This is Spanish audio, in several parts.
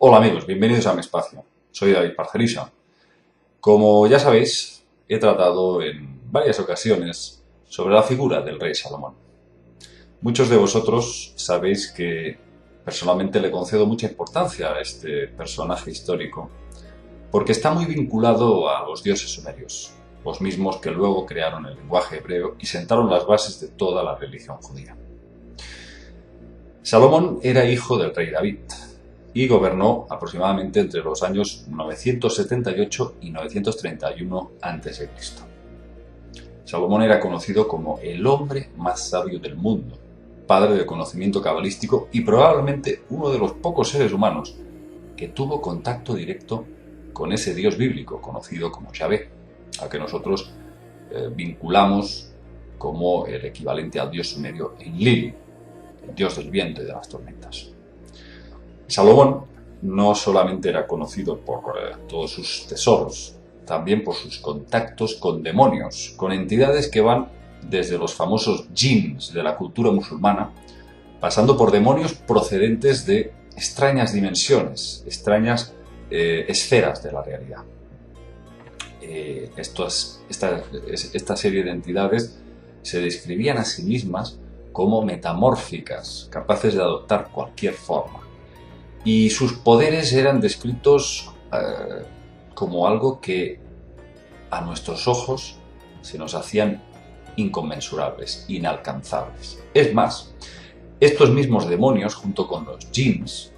Hola amigos, bienvenidos a mi espacio. Soy David Parcerisa. Como ya sabéis, he tratado en varias ocasiones sobre la figura del rey Salomón. Muchos de vosotros sabéis que personalmente le concedo mucha importancia a este personaje histórico porque está muy vinculado a los dioses sumerios, los mismos que luego crearon el lenguaje hebreo y sentaron las bases de toda la religión judía. Salomón era hijo del rey David y gobernó aproximadamente entre los años 978 y 931 a.C. Salomón era conocido como el hombre más sabio del mundo, padre del conocimiento cabalístico y probablemente uno de los pocos seres humanos que tuvo contacto directo con ese dios bíblico conocido como Yahvé, al que nosotros vinculamos como el equivalente al dios sumerio Enlil, el dios del viento y de las tormentas. Salomón no solamente era conocido por todos sus tesoros, también por sus contactos con demonios, con entidades que van desde los famosos jinns de la cultura musulmana, pasando por demonios procedentes de extrañas dimensiones, extrañas esferas de la realidad. Esta serie de entidades se describían a sí mismas como metamórficas, capaces de adoptar cualquier forma. Y sus poderes eran descritos como algo que a nuestros ojos se nos hacían inconmensurables, inalcanzables. Es más, estos mismos demonios, junto con los jinns,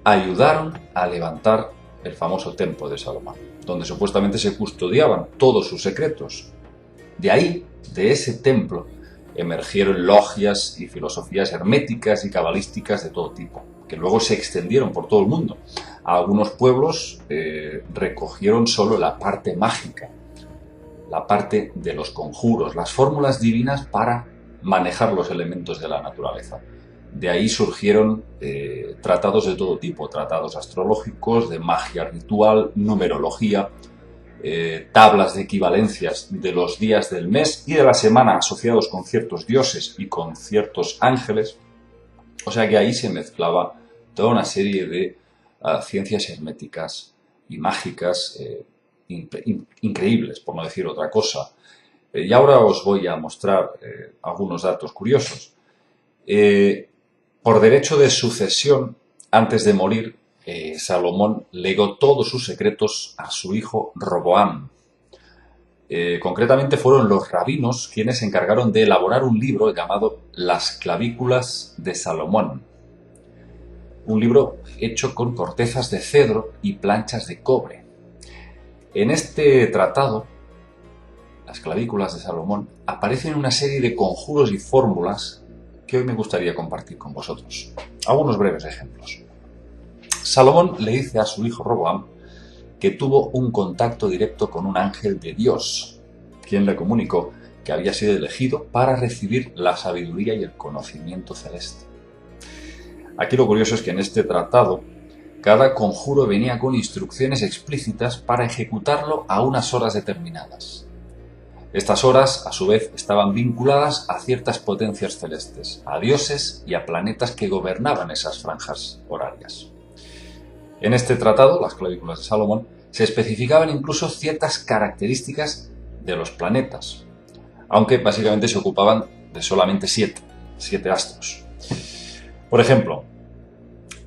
ayudaron a levantar el famoso templo de Salomón, donde supuestamente se custodiaban todos sus secretos. De ahí, de ese templo, emergieron logias y filosofías herméticas y cabalísticas de todo tipo, que luego se extendieron por todo el mundo. Algunos pueblos recogieron solo la parte mágica, la parte de los conjuros, las fórmulas divinas para manejar los elementos de la naturaleza. De ahí surgieron tratados de todo tipo, tratados astrológicos, de magia ritual, numerología, tablas de equivalencias de los días del mes y de la semana asociados con ciertos dioses y con ciertos ángeles. O sea que ahí se mezclaba toda una serie de ciencias herméticas y mágicas increíbles, por no decir otra cosa. Y ahora os voy a mostrar algunos datos curiosos. Por derecho de sucesión, antes de morir, Salomón legó todos sus secretos a su hijo Roboam. Concretamente fueron los rabinos quienes se encargaron de elaborar un libro llamado Las clavículas de Salomón. Un libro hecho con cortezas de cedro y planchas de cobre. En este tratado, Las clavículas de Salomón, aparecen una serie de conjuros y fórmulas que hoy me gustaría compartir con vosotros. Algunos breves ejemplos. Salomón le dice a su hijo Roboam que tuvo un contacto directo con un ángel de Dios, quien le comunicó que había sido elegido para recibir la sabiduría y el conocimiento celeste. Aquí lo curioso es que en este tratado cada conjuro venía con instrucciones explícitas para ejecutarlo a unas horas determinadas. Estas horas, a su vez, estaban vinculadas a ciertas potencias celestes, a dioses y a planetas que gobernaban esas franjas horarias. En este tratado, Las clavículas de Salomón, se especificaban incluso ciertas características de los planetas, aunque básicamente se ocupaban de solamente siete astros. Por ejemplo,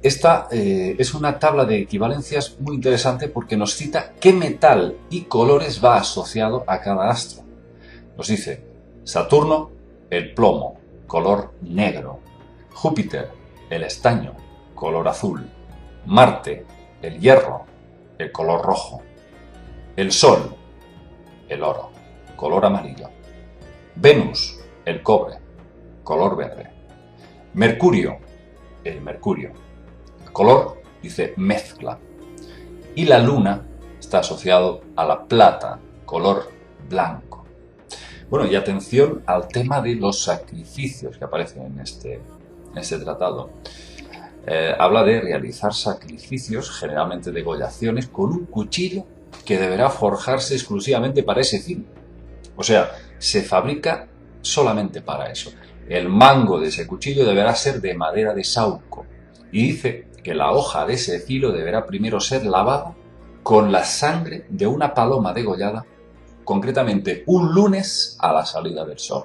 esta es una tabla de equivalencias muy interesante porque nos cita qué metal y colores va asociado a cada astro. Nos dice Saturno, el plomo, color negro; Júpiter, el estaño, color azul; Marte, el hierro, el color rojo; el Sol, el oro, color amarillo; Venus, el cobre, color verde; Mercurio, el mercurio, color, dice, mezcla; y la Luna está asociado a la plata, color blanco. Bueno, y atención al tema de los sacrificios que aparecen en este tratado. Habla de realizar sacrificios, generalmente degollaciones, con un cuchillo que deberá forjarse exclusivamente para ese fin. O sea, se fabrica solamente para eso. El mango de ese cuchillo deberá ser de madera de sauco. Y dice que la hoja de ese filo deberá primero ser lavada con la sangre de una paloma degollada, concretamente un lunes a la salida del sol.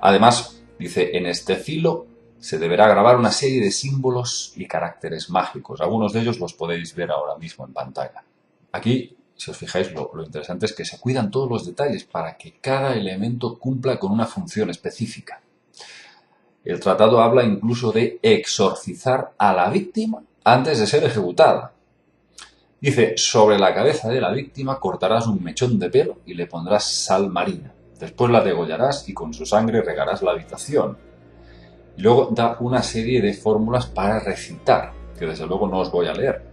Además, dice, en este filo se deberá grabar una serie de símbolos y caracteres mágicos. Algunos de ellos los podéis ver ahora mismo en pantalla. Aquí, si os fijáis, lo interesante es que se cuidan todos los detalles para que cada elemento cumpla con una función específica. El tratado habla incluso de exorcizar a la víctima antes de ser ejecutada. Dice, sobre la cabeza de la víctima cortarás un mechón de pelo y le pondrás sal marina. Después la degollarás y con su sangre regarás la habitación. Y luego da una serie de fórmulas para recitar, que desde luego no os voy a leer,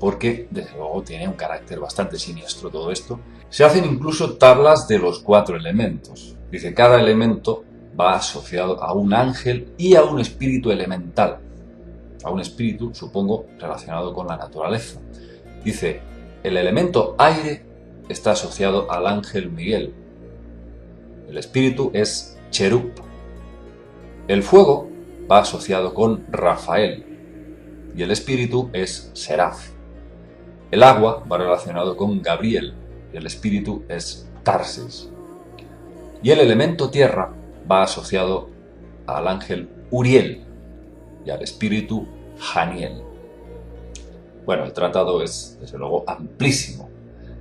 porque desde luego tiene un carácter bastante siniestro todo esto. Se hacen incluso tablas de los 4 elementos. Dice, cada elemento va asociado a un ángel y a un espíritu elemental. A un espíritu, supongo, relacionado con la naturaleza. Dice, el elemento aire está asociado al ángel Miguel. El espíritu es Cherub. El fuego va asociado con Rafael y el espíritu es Seraf. El agua va relacionado con Gabriel y el espíritu es Tarsis. Y el elemento tierra va asociado al ángel Uriel y al espíritu Janiel. Bueno, el tratado es, desde luego, amplísimo.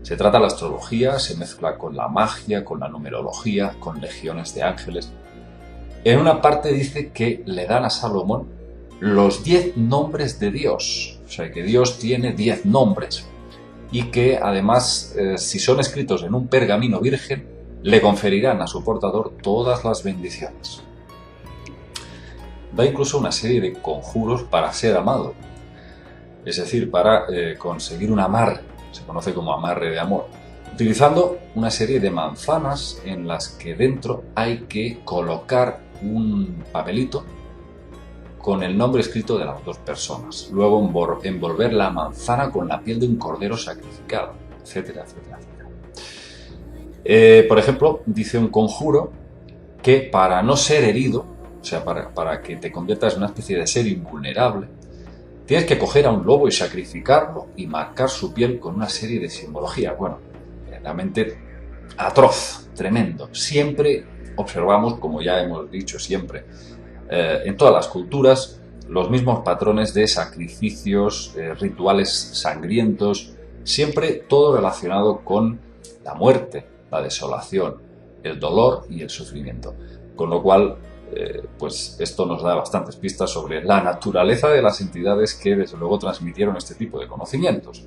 Se trata la astrología, se mezcla con la magia, con la numerología, con legiones de ángeles. En una parte dice que le dan a Salomón los 10 nombres de Dios. O sea, que Dios tiene 10 nombres. Y que, además, si son escritos en un pergamino virgen, le conferirán a su portador todas las bendiciones. Da incluso una serie de conjuros para ser amado. Es decir, para conseguir un amarre. Se conoce como amarre de amor. Utilizando una serie de manzanas en las que dentro hay que colocar un papelito con el nombre escrito de las 2 personas. Luego envolver la manzana con la piel de un cordero sacrificado, etcétera, etcétera, etcétera. Por ejemplo, dice un conjuro que para no ser herido, o sea, para que te conviertas en una especie de ser invulnerable, tienes que coger a un lobo y sacrificarlo y marcar su piel con una serie de simbología. Bueno, realmente atroz, tremendo. Siempre observamos, como ya hemos dicho siempre, en todas las culturas, los mismos patrones de sacrificios, rituales sangrientos, siempre todo relacionado con la muerte, la desolación, el dolor y el sufrimiento. Con lo cual, pues esto nos da bastantes pistas sobre la naturaleza de las entidades que desde luego transmitieron este tipo de conocimientos.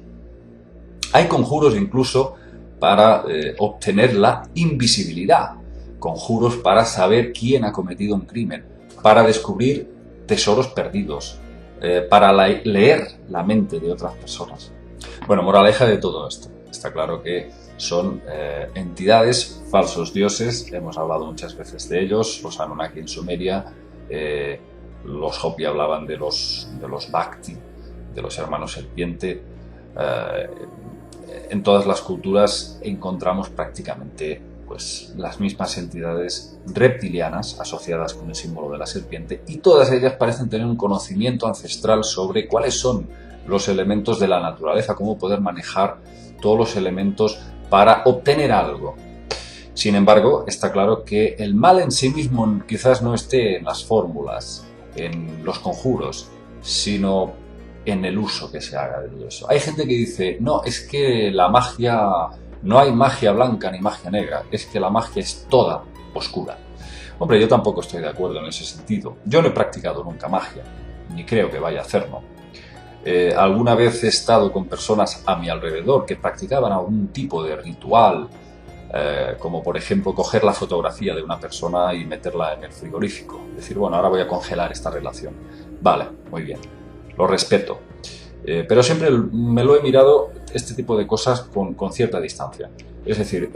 Hay conjuros incluso para obtener la invisibilidad, conjuros para saber quién ha cometido un crimen, para descubrir tesoros perdidos, para leer la mente de otras personas. Bueno, moraleja de todo esto. Está claro que son entidades, falsos dioses, hemos hablado muchas veces de ellos, los Anunnaki en Sumeria, los Hopi hablaban de los Bhakti, de los hermanos serpiente. En todas las culturas encontramos prácticamente pues, las mismas entidades reptilianas asociadas con el símbolo de la serpiente, y todas ellas parecen tener un conocimiento ancestral sobre cuáles son los elementos de la naturaleza, cómo poder manejar todos los elementos para obtener algo. Sin embargo, está claro que el mal en sí mismo quizás no esté en las fórmulas, en los conjuros, sino en el uso que se haga de todo eso. Hay gente que dice, no, es que la magia, no hay magia blanca ni magia negra, es que la magia es toda oscura. Hombre, yo tampoco estoy de acuerdo en ese sentido. Yo no he practicado nunca magia, ni creo que vaya a hacerlo. Alguna vez he estado con personas a mi alrededor que practicaban algún tipo de ritual, como por ejemplo coger la fotografía de una persona y meterla en el frigorífico. Decir, bueno, ahora voy a congelar esta relación. Vale, muy bien, lo respeto. Pero siempre me lo he mirado este tipo de cosas con cierta distancia. Es decir,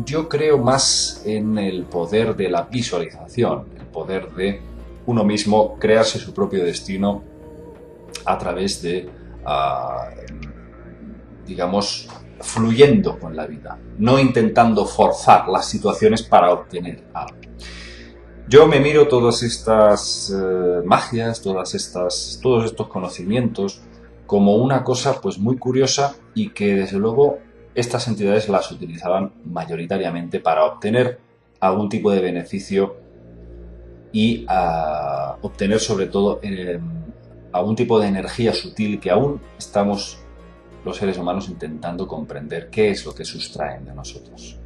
yo creo más en el poder de la visualización, el poder de uno mismo crearse su propio destino a través de, digamos, fluyendo con la vida, no intentando forzar las situaciones para obtener algo. Yo me miro todas estas magias, todos estos conocimientos como una cosa pues muy curiosa y que desde luego estas entidades las utilizaban mayoritariamente para obtener algún tipo de beneficio y obtener sobre todo algún tipo de energía sutil que aún estamos los seres humanos intentando comprender qué es lo que sustraen de nosotros.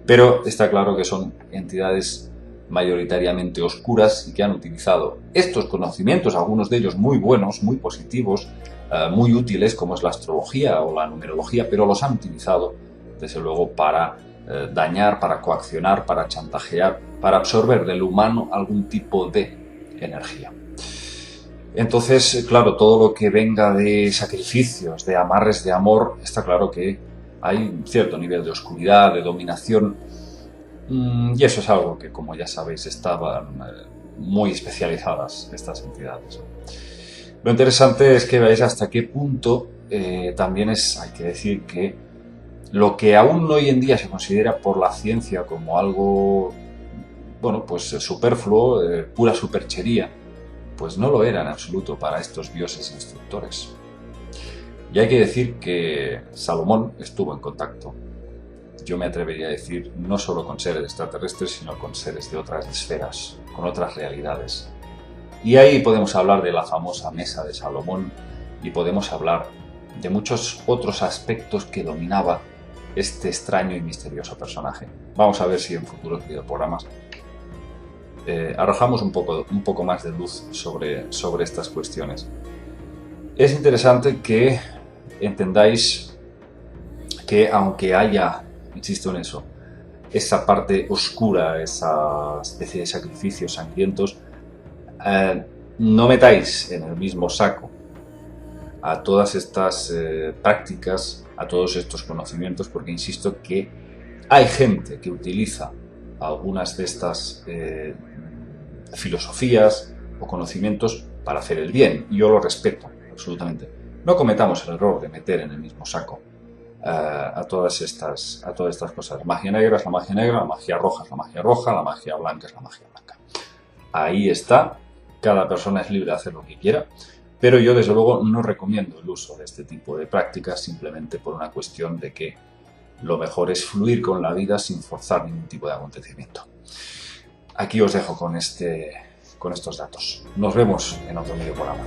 Pero está claro que son entidades mayoritariamente oscuras y que han utilizado estos conocimientos, algunos de ellos muy buenos, muy positivos, muy útiles, como es la astrología o la numerología, pero los han utilizado, desde luego, para dañar, para coaccionar, para chantajear, para absorber del humano algún tipo de energía. Entonces, claro, todo lo que venga de sacrificios, de amarres de amor, está claro que hay un cierto nivel de oscuridad, de dominación, y eso es algo que, como ya sabéis, estaban muy especializadas estas entidades. Lo interesante es que veáis hasta qué punto también hay que decir que lo que aún hoy en día se considera por la ciencia como algo, bueno, pues superfluo, pura superchería, pues no lo era en absoluto para estos dioses instructores. Y hay que decir que Salomón estuvo en contacto, yo me atrevería a decir, no solo con seres extraterrestres, sino con seres de otras esferas, con otras realidades. Y ahí podemos hablar de la famosa mesa de Salomón y podemos hablar de muchos otros aspectos que dominaba este extraño y misterioso personaje. Vamos a ver si en futuros videoprogramas arrojamos un poco más de luz sobre estas cuestiones. Es interesante que entendáis que aunque haya, insisto en eso, esa parte oscura, esa especie de sacrificios sangrientos, no metáis en el mismo saco a todas estas prácticas, a todos estos conocimientos, porque insisto que hay gente que utiliza algunas de estas filosofías o conocimientos para hacer el bien, y yo lo respeto absolutamente. No cometamos el error de meter en el mismo saco a todas estas cosas. La magia negra es la magia negra, la magia roja es la magia roja, la magia blanca es la magia blanca. Ahí está, cada persona es libre de hacer lo que quiera, pero yo desde luego no recomiendo el uso de este tipo de prácticas simplemente por una cuestión de que lo mejor es fluir con la vida sin forzar ningún tipo de acontecimiento. Aquí os dejo con estos datos. Nos vemos en otro video programa.